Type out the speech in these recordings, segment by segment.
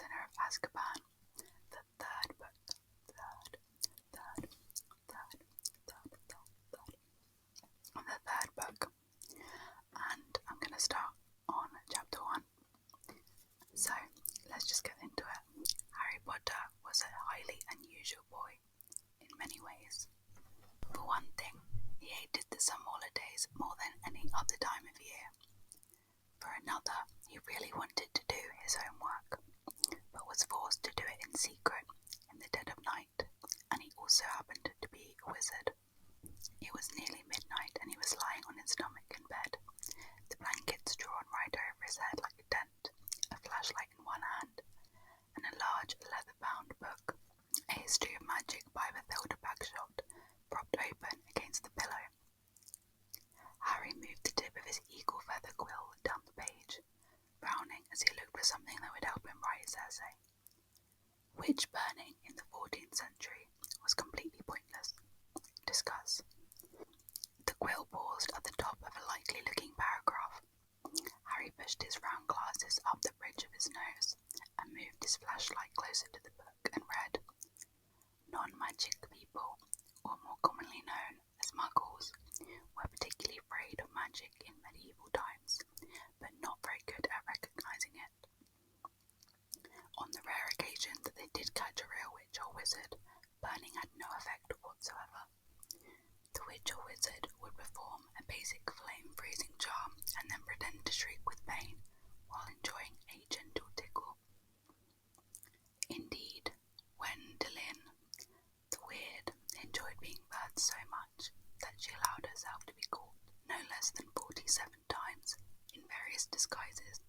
Prisoner of Azkaban, the third book. The third book. And I'm going to start on chapter 1. So, let's just get into it. Harry Potter was a highly unusual boy in many ways. For one thing, he hated the summer holidays more than any other time of year. For another, he really wanted to do his homework, but was forced to do it in secret in the dead of night, and he also happened to be a wizard. It was nearly midnight and he was lying on his stomach in bed, the blankets drawn right over his head like a tent, a flashlight in one hand, and a large leather-bound book, A History of Magic by Mathilda Bagshot, propped open against the pillow. Harry moved the tip of his eagle feather quill down the page, frowning as he looked for something that would help him write his essay. Witch burning in the 14th century was completely pointless. Discuss. The quill paused at the top of a likely-looking paragraph. Harry pushed his round glasses up the bridge of his nose and moved his flashlight closer to the book and read, "Non-magic people, or more commonly known as muggles, were particularly afraid of magic in medieval times, but not very good at recognizing it. On the rare occasion that they did catch a real witch or wizard, burning had no effect whatsoever. The witch or wizard would perform a basic flame-freezing charm and then pretend to shriek with pain while enjoying a gentle tickle. Indeed, Gwendoline, the weird, enjoyed being burned so much that she allowed herself to be caught no less than 47 times in various disguises."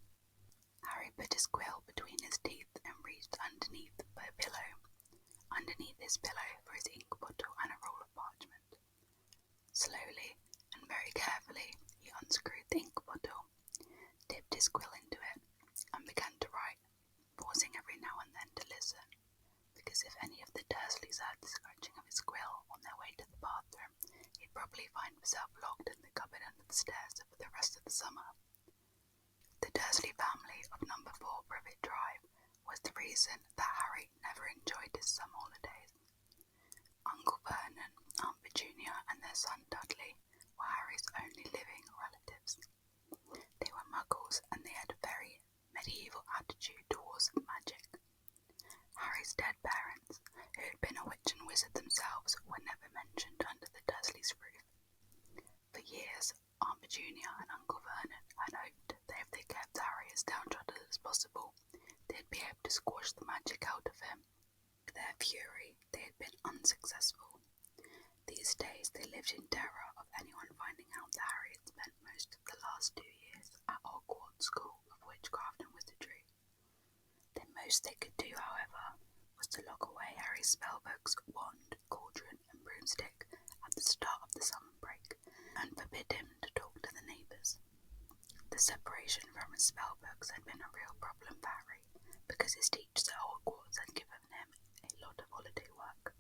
Harry put his quill between his teeth and reached underneath for a pillow. Underneath his pillow were his ink bottle and a roll of parchment. Slowly and very carefully he unscrewed the ink bottle, dipped his quill into it, and began to write, pausing every now and then to listen, because if any of the Dursleys heard the scratching of his quill on their way to the bathroom, he'd probably find himself locked in the cupboard under the stairs for the rest of the summer. The Dursley family of number 4 Privet Drive was the reason that Harry never enjoyed his summer holidays. Uncle Vernon, Aunt Petunia, and their son Dudley were Harry's only living relatives. They were muggles and they had a very medieval attitude towards magic. Harry's dead parents, who had been a witch and wizard themselves, were never mentioned under the Dursleys' roof. For years, Aunt Petunia and Uncle Vernon had hoped that if they kept Harry as downtrodden as possible, they'd be able to squash the magic out of him. To their fury, they had been unsuccessful. These days they lived in terror of anyone finding out that Harry had spent most of the last 2 years at Hogwarts School of Witchcraft and Wizardry. The most they could do, however, was to lock away Harry's spellbooks, wand, cauldron and broomstick at the start of the summer break, and forbid him to talk to the neighbours. The separation from his spellbooks had been a real problem for Harry, because his teachers at Hogwarts had given him a lot of holiday work.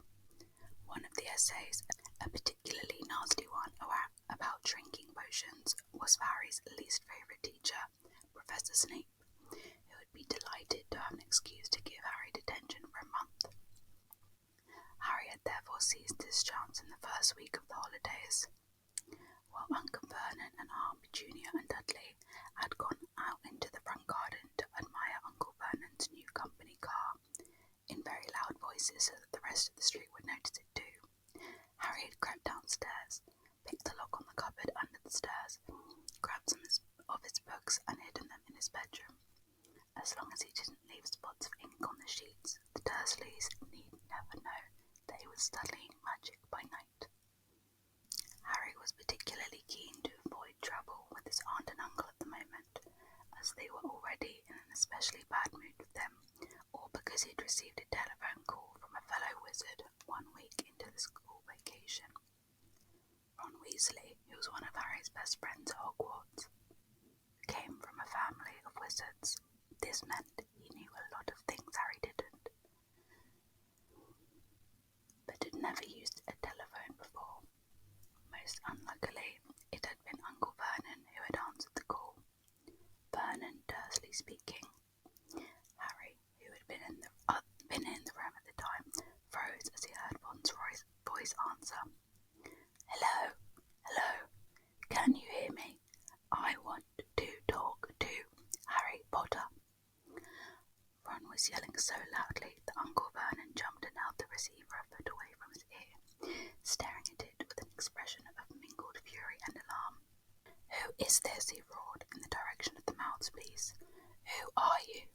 One of the essays, a particularly nasty one about drinking potions, was for Harry's least favourite teacher, Professor Snape, who would be delighted to have an excuse to give Harry detention for a month. Harry had therefore seized his chance in the first week of the holidays. While Uncle Vernon and Aunt Petunia and Dudley had gone out into the front garden to admire Uncle Vernon's new company car, in very loud voices so that the rest of the street would notice it too, Harry had crept downstairs, picked the lock on the cupboard under the stairs, grabbed some of his books and hidden them in his bedroom. As long as he didn't leave spots of ink on the sheets, the Dursleys need never know that he was studying magic by night. Harry was particularly keen to avoid trouble with his aunt and uncle at the moment, as they were already in an especially bad mood with them, or because he had received a telephone call from a fellow wizard 1 week into the school vacation. Ron Weasley, who was one of Harry's best friends at Hogwarts, came from a family of wizards. This meant he knew a lot of things Harry didn't, but had never used a telephone before. Most unluckily, it had been Uncle Vernon who had answered the call. Vernon Dursley speaking. Harry, who had voice answer. Hello, hello, can you hear me? I want to talk to Harry Potter. Ron was yelling so loudly that Uncle Vernon jumped and held the receiver a foot away from his ear, staring at it with an expression of mingled fury and alarm. Who is this? He roared in the direction of the mouthpiece. Who are you?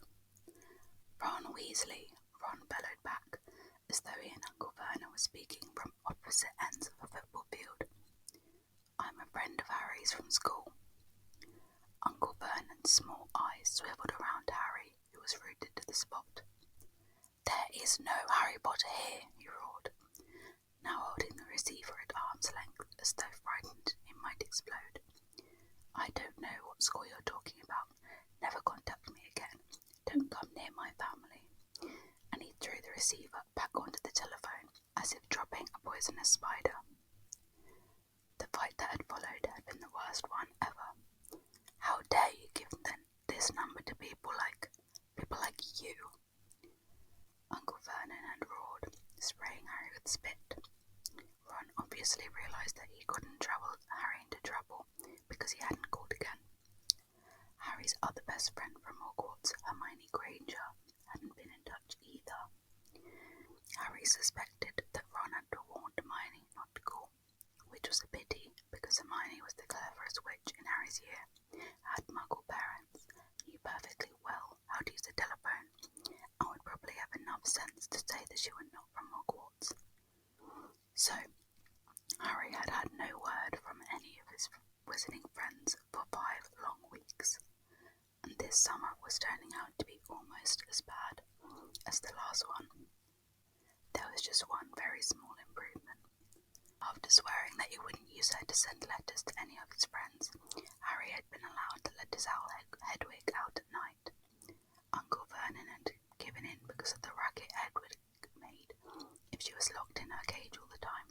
Ron Weasley, Ron bellowed back, as though he and Uncle Vernon were speaking from opposite ends of a football field. I'm a friend of Harry's from school. Uncle Vernon's small eyes swiveled around Harry, who was rooted to the spot. There is no Harry Potter here, he roared, now holding the receiver at arm's length as though frightened it might explode. I don't know what school you're talking about. Never contact me again. Don't come near my family. And he threw the receiver back onto the telephone, as if dropping a poisonous spider. The fight that had followed had been the worst one ever. How dare you give this number to people like you? Uncle Vernon had roared, spraying Harry with spit. Ron obviously realised that he couldn't trouble Harry into trouble because he hadn't called again. Harry's other best friend from Hogwarts, Hermione Granger, hadn't been in touch either. Harry suspected that Ron had warned Hermione not to call, which was a pity because Hermione was the cleverest witch in Harry's year, had Muggle parents, knew perfectly well how to use a telephone, and would probably have enough sense to say that she was not from Hogwarts. So, Harry had had no word from any of his visiting friends for 5 long weeks, and this summer was turning out to be almost as bad as the last one. There was just one very small improvement. After swearing that he wouldn't use her to send letters to any of his friends, Harry had been allowed to let his owl Hedwig out at night. Uncle Vernon had given in because of the racket Hedwig made if she was locked in her cage all the time.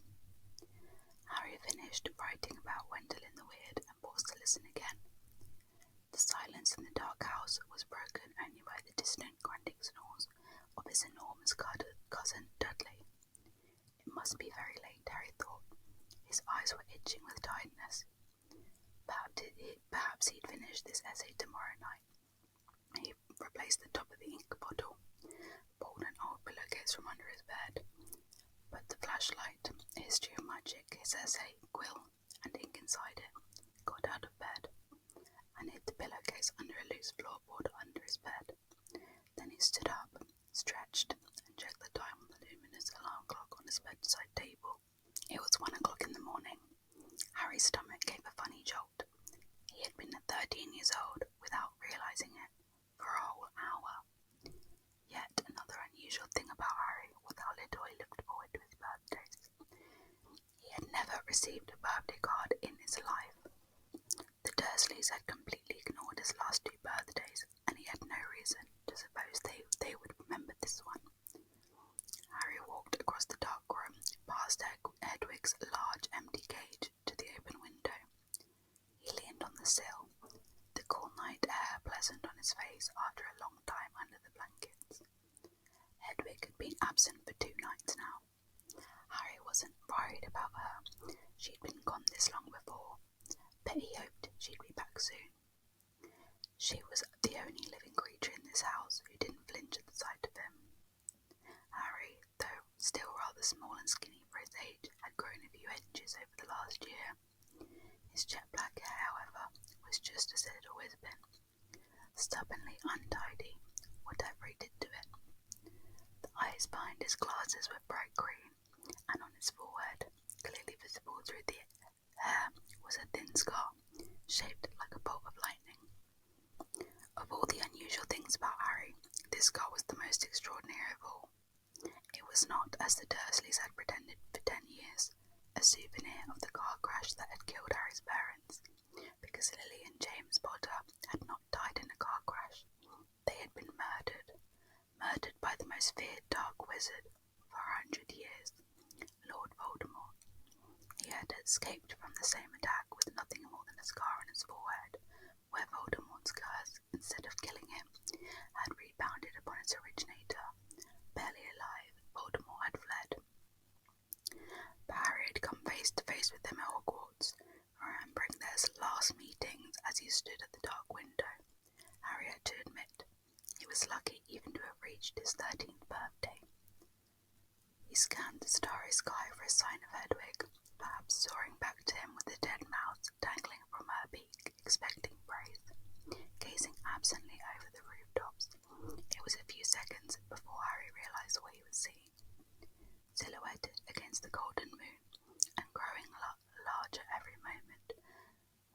Harry finished writing about Wendell in the Weird and paused to listen again. The silence in the dark house was broken only by the distant grunting snores of his enormous cousin Dudley. It must be very late, Harry thought. His eyes were itching with tiredness. Perhaps he'd finish this essay tomorrow night. He replaced the top of the ink bottle, pulled an old pillowcase from under his bed, put the flashlight, a history of magic, his essay, quill, and ink inside it, got out of bed, and hid the pillowcase under a loose floorboard under his bed. Then he stood up, stretched, and checked the time on the luminous alarm clock on his bedside table. It was 1 o'clock in the morning. Harry's stomach gave a funny jolt. He had been 13 years old without realising it for a whole hour. Yet another unusual thing about Harry was how little he looked forward to his birthdays. He had never received a birthday card in his life. The Dursleys had completely ignored his last 2 birthdays, and he had no reason to suppose they would remember this one. Harry walked across the dark room, past Hedwig's large empty cage, to the open window. He leaned on the sill, the cool night air pleasant on his face after a long time under the blankets. Hedwig had been absent for 2 nights now. Harry wasn't worried about her. She'd been gone this long before, but he hoped she'd be back soon. She was the only living creature in this house who didn't flinch at the sight of him. Harry, though still rather small and skinny for his age, had grown a few inches over the last year. His jet black hair, however, was just as it had always been, stubbornly untidy, whatever he did to it. The eyes behind his glasses were bright green, and on his forehead, clearly visible through the hair, was a thin scar, shaped like a bolt of lightning. Of all the unusual things about Harry, this scar was the most extraordinary of all. It was not, as the Dursleys had pretended for 10 years, a souvenir of the car crash that had killed Harry's parents, because Lily and James Potter had not died in a car crash. They had been murdered by the most feared dark wizard for 100 years, Lord Voldemort. He had escaped from the same attack with nothing more than a scar on his forehead, where Voldemort's curse, instead of killing him, had rebounded upon its originator. Barely alive, Voldemort had fled. memories with him at Hogwarts, remembering their last meetings as he stood at the dark window. Harry had to admit he was lucky even to have reached his 13th birthday. He scanned the starry sky for a sign of Hedwig, perhaps soaring back to him with a dead mouse dangling from her beak, expecting praise. Gazing absently over the rooftops, it was a few seconds before Harry realised what he was seeing. Silhouetted against the golden moon, and growing larger every moment,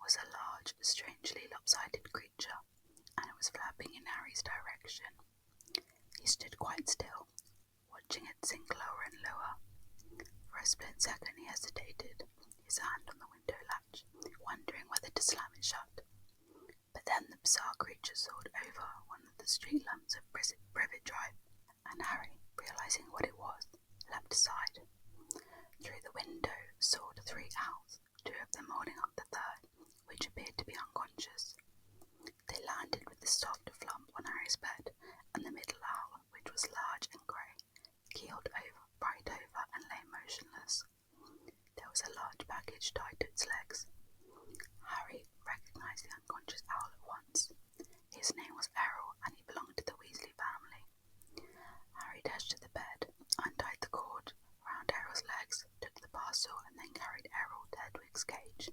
was a large, strangely lopsided creature, and it was flapping in Harry's direction. He stood quite still, watching it sink lower and lower. For a split second he hesitated, his hand on the window latch, wondering whether to slam it shut. But then the bizarre creature soared over one of the street lamps of Privet Drive, and Harry, realising what it was, leapt aside. Through the window soared 3 owls, 2 of them holding up the third, which appeared to be unconscious. They landed with a soft flump on Harry's bed, and the middle owl, which was large and grey, keeled right over and lay motionless. There was a large package tied to its legs. Harry recognised the unconscious owl at once. His name was Errol, and he belonged to the Weasley family. Harry dashed to the bed, untied the cord round Errol's legs, took the parcel, and then carried Errol to Hedwig's cage.